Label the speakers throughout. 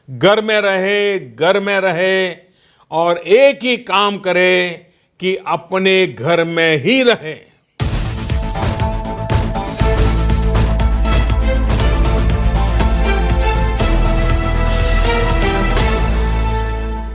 Speaker 1: घर में रहे और एक ही काम करे कि अपने घर में ही रहे।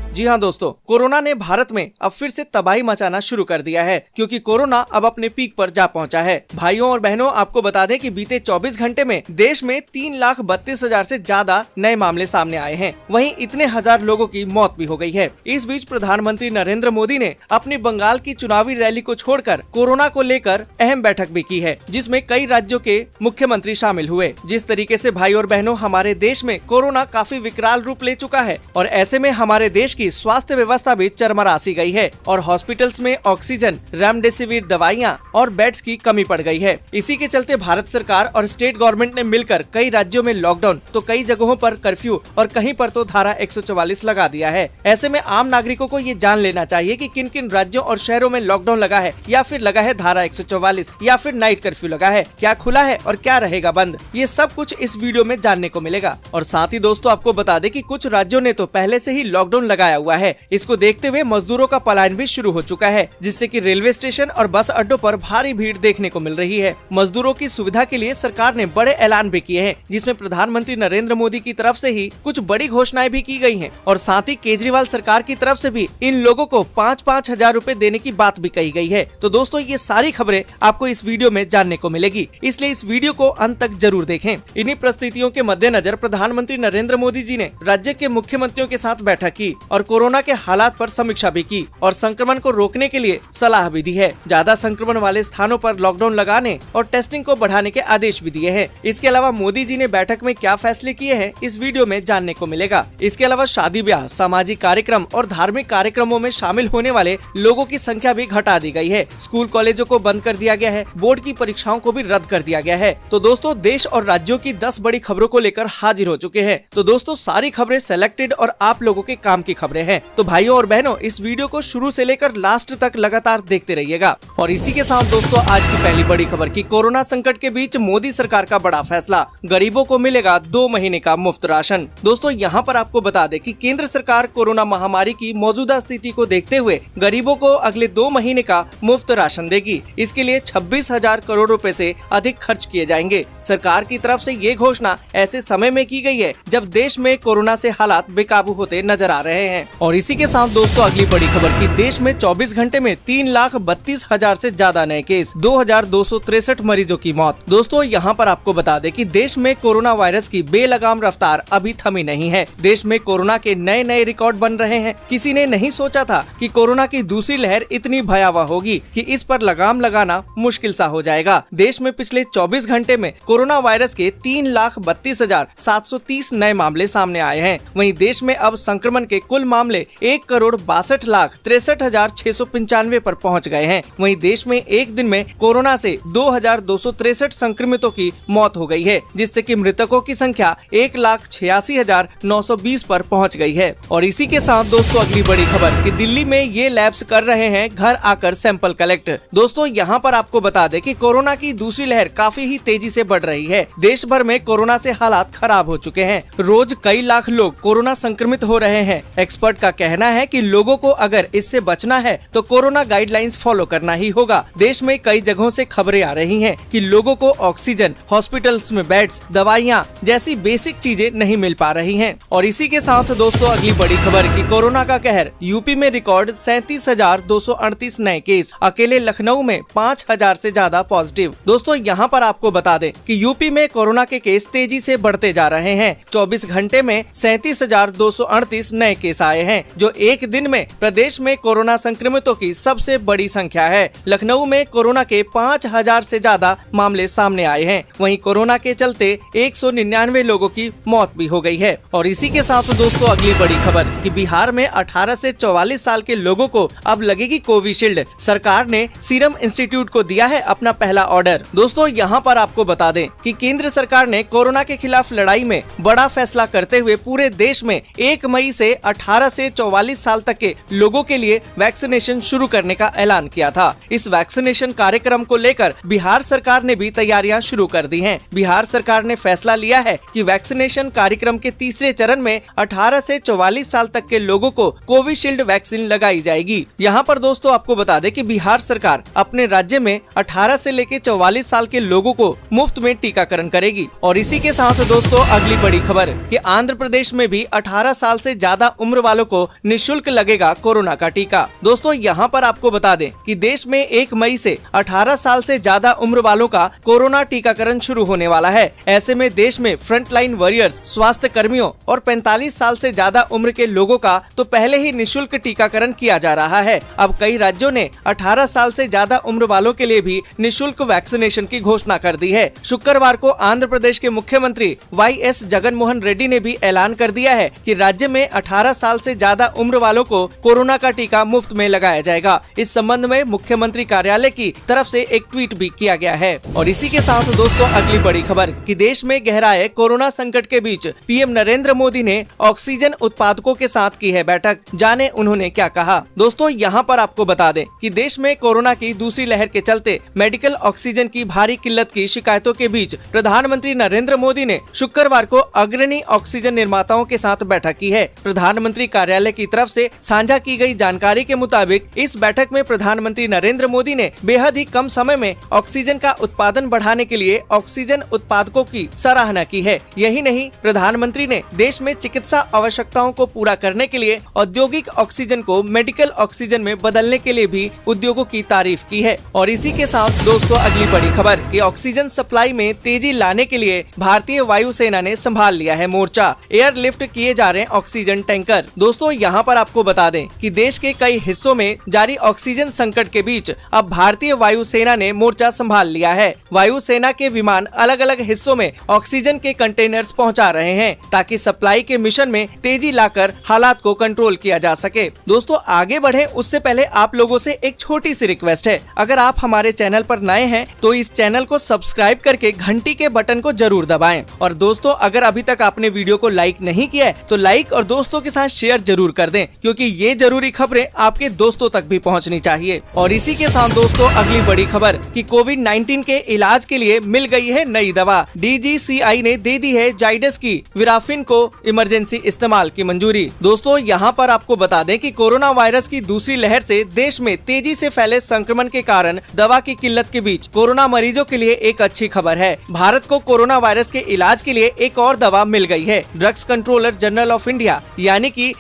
Speaker 2: जी हाँ दोस्तों, कोरोना ने भारत में अब फिर से तबाही मचाना शुरू कर दिया है, क्योंकि कोरोना अब अपने पीक पर जा पहुंचा है। भाइयों और बहनों, आपको बता दें कि बीते 24 घंटे में देश में 3,32,000 से ज्यादा नए मामले सामने आए हैं। वहीं इतने हजार लोगों की मौत भी हो गई है। इस बीच प्रधानमंत्री नरेंद्र मोदी ने अपनी बंगाल की चुनावी रैली को छोड़कर कोरोना को लेकर अहम बैठक भी की है, जिसमें कई राज्यों के मुख्यमंत्री शामिल हुए। जिस तरीके से भाई और बहनों, हमारे देश में कोरोना काफी विकराल रूप ले चुका है और ऐसे में हमारे देश की स्वास्थ्य व्यवस्था भी चरमरासी गई है और हॉस्पिटल्स में ऑक्सीजन, रेमडेसिविर दवाइयां और बेड्स की कमी पड़ गई है। इसी के चलते भारत सरकार और स्टेट गवर्नमेंट ने मिलकर कई राज्यों में लॉकडाउन, तो कई जगहों पर कर्फ्यू और कहीं पर तो धारा 144 लगा दिया है। ऐसे में आम नागरिकों को ये जान लेना चाहिए कि किन किन राज्यों और शहरों में लॉकडाउन लगा है या फिर लगा है धारा 144 या फिर नाइट कर्फ्यू लगा है, क्या खुला है और क्या रहेगा बंद। ये सब कुछ इस वीडियो में जानने को मिलेगा। और साथ ही दोस्तों, आपको बता दें कि कुछ राज्यों ने तो पहले से ही लॉकडाउन लगाया हुआ है। इसको देखते हुए मजदूरों का पलायन भी शुरू हो चुका है, जिससे कि रेलवे स्टेशन और बस अड्डों पर भारी भीड़ देखने को मिल रही है। मजदूरों की सुविधा के लिए सरकार ने बड़े ऐलान भी किए हैं, जिसमें प्रधानमंत्री नरेंद्र मोदी की तरफ से ही कुछ बड़ी घोषणाएं भी की गई हैं और साथ ही केजरीवाल सरकार की तरफ से भी इन लोगों को 5-5 हजार रूपए देने की बात भी कही गई है। तो दोस्तों, ये सारी खबरें आपको इस वीडियो में जानने को मिलेगी, इसलिए इस वीडियो को अंत तक जरूर देखें। इन्हीं परिस्थितियों के मद्देनजर प्रधानमंत्री नरेंद्र मोदी जी ने राज्य के मुख्यमंत्रियों के साथ बैठक की और कोरोना के हालात पर समीक्षा भी की और संक्रमण को रोकने के लिए सलाह भी दी है। ज्यादा संक्रमण वाले स्थानों पर लॉकडाउन लगाने और टेस्टिंग को बढ़ाने के आदेश भी दिए हैं। इसके अलावा मोदी जी ने बैठक में क्या फैसले किए हैं, इस वीडियो में जानने को मिलेगा। इसके अलावा शादी ब्याह, सामाजिक कार्यक्रम और धार्मिक कार्यक्रमों में शामिल होने वाले लोगों की संख्या भी घटा दी गई है। स्कूल कॉलेजों को बंद कर दिया गया है, बोर्ड की परीक्षाओं को भी रद्द कर दिया गया है। तो दोस्तों, देश और राज्यों की 10 बड़ी खबरों को लेकर हाजिर हो चुके हैं। तो दोस्तों, सारी खबरें सेलेक्टेड और आप लोगों के काम की खबरें हैं। तो भाइयों और बहनों, इस वीडियो को शुरू से लेकर लास्ट तक लगातार देखते रहिएगा। और इसी के साथ दोस्तों, आज की पहली बड़ी खबर की कोरोना संकट के बीच मोदी सरकार का बड़ा फैसला, गरीबों को मिलेगा 2 महीने का मुफ्त राशन। दोस्तों, यहाँ पर आपको बता दें कि केंद्र सरकार कोरोना महामारी की मौजूदा स्थिति को देखते हुए गरीबों को अगले 2 महीने का मुफ्त राशन देगी। इसके लिए 26,000 करोड़ रुपए से अधिक खर्च किए जाएंगे। सरकार की तरफ से ये घोषणा ऐसे समय में की गई है जब देश में कोरोना से हालात बेकाबू होते नजर आ रहे हैं। और इसी के साथ दोस्तों, अगली बड़ी खबर की देश में 24 घंटे में 3,32,000 से ज्यादा नए केस, 2,263 मरीजों की मौत। दोस्तों, यहाँ पर आपको बता दें कि देश में कोरोना वायरस की बेलगाम रफ्तार अभी थमी नहीं है। देश में कोरोना के नए नए रिकॉर्ड बन रहे हैं। किसी ने नहीं सोचा था कि कोरोना की दूसरी लहर इतनी भयावह होगी कि इस पर लगाम लगाना मुश्किल सा हो जाएगा। देश में पिछले 24 घंटे में कोरोना वायरस के 3,32,730 नए मामले सामने आए हैं। वहीं देश में अब संक्रमण के कुल मामले 1,62,63,695 पर पहुंच गए हैं। वहीं देश में एक दिन में कोरोना से 2,263 संक्रमितों की मौत हो गई है, जिससे कि मृतकों की संख्या 1,86,920 पर पहुंच गई है। और इसी के साथ दोस्तों, अगली बड़ी खबर कि दिल्ली में ये लैब्स कर रहे हैं घर आकर सैंपल कलेक्ट। दोस्तों, यहाँ पर आपको बता दें कि कोरोना की दूसरी लहर काफी ही तेजी से बढ़ रही है। देश भर में कोरोना से हालात खराब हो चुके हैं। रोज कई लाख लोग कोरोना संक्रमित हो रहे हैं। एक्सपर्ट का कहना है कि लोगों को अगर इससे बचना है तो कोरोना गाइडलाइंस फॉलो करना ही होगा। देश में कई जगहों से खबरें आ रही हैं कि लोगों को ऑक्सीजन, हॉस्पिटल्स में बेड्स, दवाइयां जैसी बेसिक चीजें नहीं मिल पा रही हैं। और इसी के साथ दोस्तों, अगली बड़ी खबर कि कोरोना का कहर, यूपी में रिकॉर्ड 37,238 नए केस, अकेले लखनऊ में 5,000 से ज्यादा पॉजिटिव। दोस्तों, यहाँ पर आपको बता दें कि यूपी में कोरोना के केस तेजी से बढ़ते जा रहे हैं। 24 घंटे में 37,238 नए केस आए हैं, जो एक दिन में प्रदेश में कोरोना संक्रमितों की सबसे बड़ी संख्या है। लखनऊ में कोरोना के 5,000 से ज्यादा मामले सामने आए हैं। वहीं कोरोना के चलते 199 लोगों की मौत भी हो गई है। और इसी के साथ दोस्तों, अगली बड़ी खबर कि बिहार में 18 से 44 साल के लोगों को अब लगेगी कोविशील्ड। सरकार ने सीरम इंस्टीट्यूट को दिया है अपना पहला ऑर्डर। दोस्तों, यहाँ पर आपको बता दें कि केंद्र सरकार ने कोरोना के खिलाफ लड़ाई में बड़ा फैसला करते हुए पूरे देश में 1 मई से 18 18 से 44 साल तक के लोगों के लिए वैक्सीनेशन शुरू करने का ऐलान किया था। इस वैक्सीनेशन कार्यक्रम को लेकर बिहार सरकार ने भी तैयारियां शुरू कर दी हैं। बिहार सरकार ने फैसला लिया है कि वैक्सीनेशन कार्यक्रम के तीसरे चरण में 18 से 44 साल तक के लोगों को कोविशील्ड वैक्सीन लगाई जाएगी। यहाँ पर दोस्तों आपको बता दें कि बिहार सरकार अपने राज्य में 18 से लेकर 44 साल के लोगों को मुफ्त में टीकाकरण करेगी। और इसी के साथ दोस्तों अगली बड़ी खबर कि आंध्र प्रदेश में भी 18 साल से ज्यादा उम्र वालों को निःशुल्क लगेगा कोरोना का टीका। दोस्तों यहाँ पर आपको बता दें कि देश में 1 मई से 18 साल से ज्यादा उम्र वालों का कोरोना टीकाकरण शुरू होने वाला है। ऐसे में देश में फ्रंटलाइन वॉरियर्स, स्वास्थ्य कर्मियों और 45 साल से ज्यादा उम्र के लोगों का तो पहले ही निःशुल्क टीकाकरण किया जा रहा है। अब कई राज्यों ने 18 साल से ज्यादा उम्र वालों के लिए भी निःशुल्क वैक्सीनेशन की घोषणा कर दी है। शुक्रवार को आंध्र प्रदेश के मुख्यमंत्री वाई.एस. जगनमोहन रेड्डी ने भी ऐलान कर दिया है कि राज्य में 18 साल से ज्यादा उम्र वालों को कोरोना का टीका मुफ्त में लगाया जाएगा। इस संबंध में मुख्यमंत्री कार्यालय की तरफ से एक ट्वीट भी किया गया है। और इसी के साथ दोस्तों अगली बड़ी खबर कि देश में गहराए कोरोना संकट के बीच पीएम नरेंद्र मोदी ने ऑक्सीजन उत्पादकों के साथ की है बैठक। जाने उन्होंने क्या कहा। दोस्तों यहाँ पर आपको बता दें कि देश में कोरोना की दूसरी लहर के चलते मेडिकल ऑक्सीजन की भारी किल्लत की शिकायतों के बीच प्रधानमंत्री नरेंद्र मोदी ने शुक्रवार को अग्रणी ऑक्सीजन निर्माताओं के साथ बैठक की है। प्रधानमंत्री कार्यालय की तरफ से साझा की गई जानकारी के मुताबिक इस बैठक में प्रधानमंत्री नरेंद्र मोदी ने बेहद ही कम समय में ऑक्सीजन का उत्पादन बढ़ाने के लिए ऑक्सीजन उत्पादकों की सराहना की है। यही नहीं, प्रधानमंत्री ने देश में चिकित्सा आवश्यकताओं को पूरा करने के लिए औद्योगिक ऑक्सीजन को मेडिकल ऑक्सीजन में बदलने के लिए भी उद्योगों की तारीफ की है। और इसी के साथ दोस्तों अगली बड़ी खबर कि ऑक्सीजन सप्लाई में तेजी लाने के लिए भारतीय वायुसेना ने संभाल लिया है मोर्चा। एयरलिफ्ट किए जा रहे हैं ऑक्सीजन टैंकर। दोस्तों यहाँ पर आपको बता दें कि देश के कई हिस्सों में जारी ऑक्सीजन संकट के बीच अब भारतीय वायुसेना ने मोर्चा संभाल लिया है। वायुसेना के विमान अलग अलग हिस्सों में ऑक्सीजन के कंटेनर्स पहुंचा रहे हैं ताकि सप्लाई के मिशन में तेजी लाकर हालात को कंट्रोल किया जा सके। दोस्तों आगे बढ़े उससे पहले आप लोगों से एक छोटी सी रिक्वेस्ट है, अगर आप हमारे चैनल पर नए हैं तो इस चैनल को सब्सक्राइब करके घंटी के बटन को जरूर दबाएं। और दोस्तों अगर अभी तक आपने वीडियो को लाइक नहीं किया है तो लाइक और दोस्तों के साथ शेयर जरूर कर दें, क्योंकि ये जरूरी खबरें आपके दोस्तों तक भी पहुंचनी चाहिए। और इसी के साथ दोस्तों अगली बड़ी खबर कि कोविड-19 के इलाज के लिए मिल गई है नई दवा। DGCI ने दे दी है जाइडस की विराफिन को इमरजेंसी इस्तेमाल की मंजूरी। दोस्तों यहाँ पर आपको बता दें कि कोरोना वायरस की दूसरी लहर से देश में तेजी से फैले संक्रमण के कारण दवा की किल्लत के बीच कोरोना मरीजों के लिए एक अच्छी खबर है। भारत को कोरोना वायरस के इलाज के लिए एक और दवा मिल गई है। Drugs controller general of India यानी कि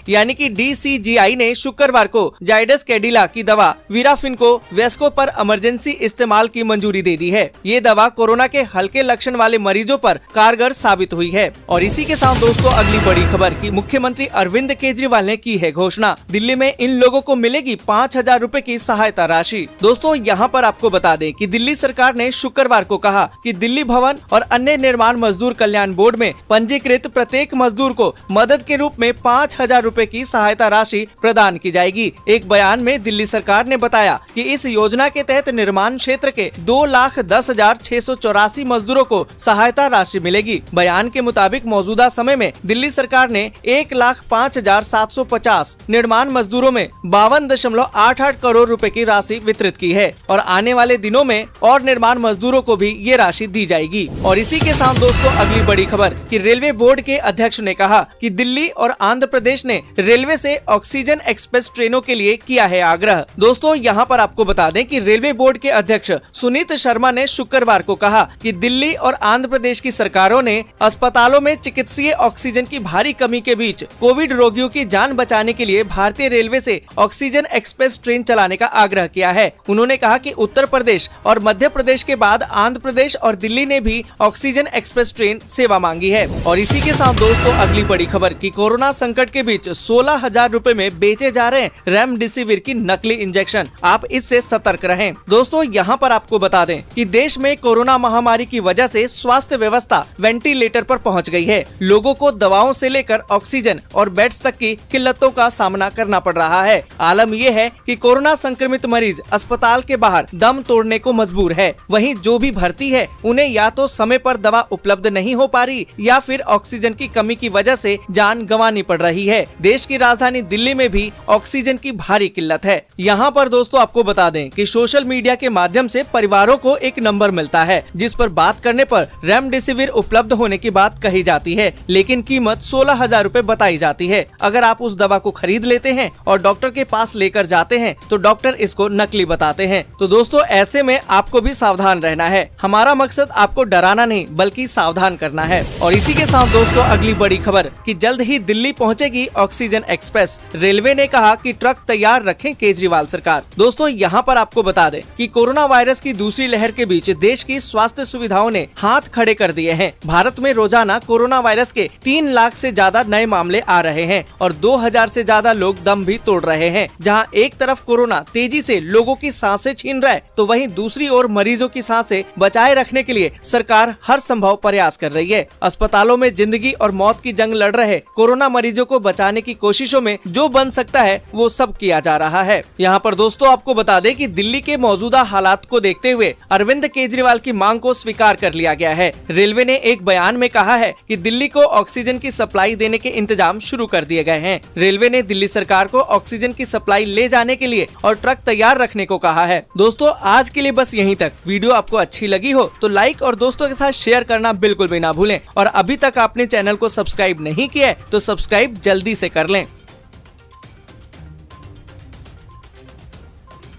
Speaker 2: DCGI ने शुक्रवार को जाइडस कैडिला की दवा विराफिन को वेस्को पर इमरजेंसी इस्तेमाल की मंजूरी दे दी है। ये दवा कोरोना के हल्के लक्षण वाले मरीजों पर कारगर साबित हुई है। और इसी के साथ दोस्तों अगली बड़ी खबर कि मुख्यमंत्री अरविंद केजरीवाल ने की है घोषणा। दिल्ली में इन लोगों को मिलेगी 5,000 रूपए की सहायता राशि। दोस्तों यहाँ पर आपको बता दें कि दिल्ली सरकार ने शुक्रवार को कहा कि दिल्ली भवन और अन्य निर्माण मजदूर कल्याण बोर्ड में पंजीकृत प्रत्येक मजदूर को मदद के रूप में 5,000 रूपए की सहायता राशि प्रदान की जाएगी। एक बयान में दिल्ली सरकार ने बताया कि इस योजना के तहत निर्माण क्षेत्र के 2,10,684 मजदूरों को सहायता राशि मिलेगी। बयान के मुताबिक मौजूदा समय में दिल्ली सरकार ने 1,05,750 निर्माण मजदूरों में 52.88 करोड़ रुपए की राशि वितरित की है और आने वाले दिनों में और निर्माण मजदूरों को भी ये राशि दी जाएगी। और इसी के साथ दोस्तों अगली बड़ी खबर कि रेलवे बोर्ड के अध्यक्ष ने कहा कि दिल्ली और आंध्र प्रदेश ने रेलवे से ऑक्सीजन एक्सप्रेस ट्रेनों के लिए किया है आग्रह। दोस्तों यहाँ पर आपको बता दें कि रेलवे बोर्ड के अध्यक्ष सुनीत शर्मा ने शुक्रवार को कहा कि दिल्ली और आंध्र प्रदेश की सरकारों ने अस्पतालों में चिकित्सीय ऑक्सीजन की भारी कमी के बीच कोविड रोगियों की जान बचाने के लिए भारतीय रेलवे से ऑक्सीजन एक्सप्रेस ट्रेन चलाने का आग्रह किया है। उन्होंने कहा कि उत्तर प्रदेश और मध्य प्रदेश के बाद आंध्र प्रदेश और दिल्ली ने भी ऑक्सीजन एक्सप्रेस ट्रेन सेवा मांगी है। और इसी के साथ दोस्तों अगली बड़ी खबर कि कोरोना संकट के बीच 16,000 रूपए में बेचे जा रहे रेमडेसिविर की नकली इंजेक्शन। आप इससे सतर्क रहें। दोस्तों यहाँ पर आपको बता दें कि देश में कोरोना महामारी की वजह से स्वास्थ्य व्यवस्था वेंटिलेटर पर पहुंच गई है। लोगों को दवाओं से लेकर ऑक्सीजन और बेड्स तक की किल्लतों का सामना करना पड़ रहा है। आलम यह है कि कोरोना संक्रमित मरीज अस्पताल के बाहर दम तोड़ने को मजबूर है। वहीं जो भी भर्ती है उन्हें या तो समय पर दवा उपलब्ध नहीं हो पा रही या फिर ऑक्सीजन की कमी की वजह से जान गंवानी पड़ रही है। देश की राजधानी दिल्ली में भी ऑक्सीजन की भारी किल्लत है। यहाँ पर दोस्तों आपको बता दें कि सोशल मीडिया के माध्यम से परिवारों को एक नंबर मिलता है, जिस पर बात करने पर रेमडेसिविर उपलब्ध होने की बात कही जाती है, लेकिन कीमत 16,000 रूपए बताई जाती है। अगर आप उस दवा को खरीद लेते हैं और डॉक्टर के पास लेकर जाते हैं तो डॉक्टर इसको नकली बताते हैं। तो दोस्तों ऐसे में आपको भी सावधान रहना है। हमारा मकसद आपको डराना नहीं बल्कि सावधान करना है। और इसी के साथ दोस्तों अगली बड़ी खबर कि जल्द ही दिल्ली पहुंचेगी ऑक्सीजन एक्सप्रेस। रेलवे ने कहा कि ट्रक तैयार रखें केजरीवाल सरकार। दोस्तों यहाँ पर आपको बता दें कि कोरोना वायरस की दूसरी लहर के बीच देश की स्वास्थ्य सुविधाओं ने हाथ खड़े कर दिए हैं। भारत में रोजाना कोरोना वायरस के 3 लाख से ज्यादा नए मामले आ रहे हैं और 2000 से ज्यादा लोग दम भी तोड़ रहे हैं। जहां एक तरफ कोरोना तेजी से लोगों की सांसें छीन रहा है, तो वहीं दूसरी ओर मरीजों की सांसें बचाए रखने के लिए सरकार हर संभव प्रयास कर रही है। अस्पतालों में जिंदगी और मौत की जंग लड़ रहे कोरोना मरीजों को बचाने की कोशिशों में जो बन सकता है वो सब किया जा रहा है। यहाँ पर दोस्तों आपको बता दें कि दिल्ली के मौजूदा हालात को देखते हुए अरविंद केजरीवाल की मांग को स्वीकार कर लिया गया है। रेलवे ने एक बयान में कहा है कि दिल्ली को ऑक्सीजन की सप्लाई देने के इंतजाम शुरू कर दिए गए हैं। रेलवे ने दिल्ली सरकार को ऑक्सीजन की सप्लाई ले जाने के लिए और ट्रक तैयार रखने को कहा है। दोस्तों आज के लिए बस यहीं तक। वीडियो आपको अच्छी लगी हो तो लाइक और दोस्तों के साथ शेयर करना बिल्कुल भी ना भूलें। और अभी तक आपने चैनल को सब्सक्राइब नहीं किया है तो सब्सक्राइब जल्दी से कर लें।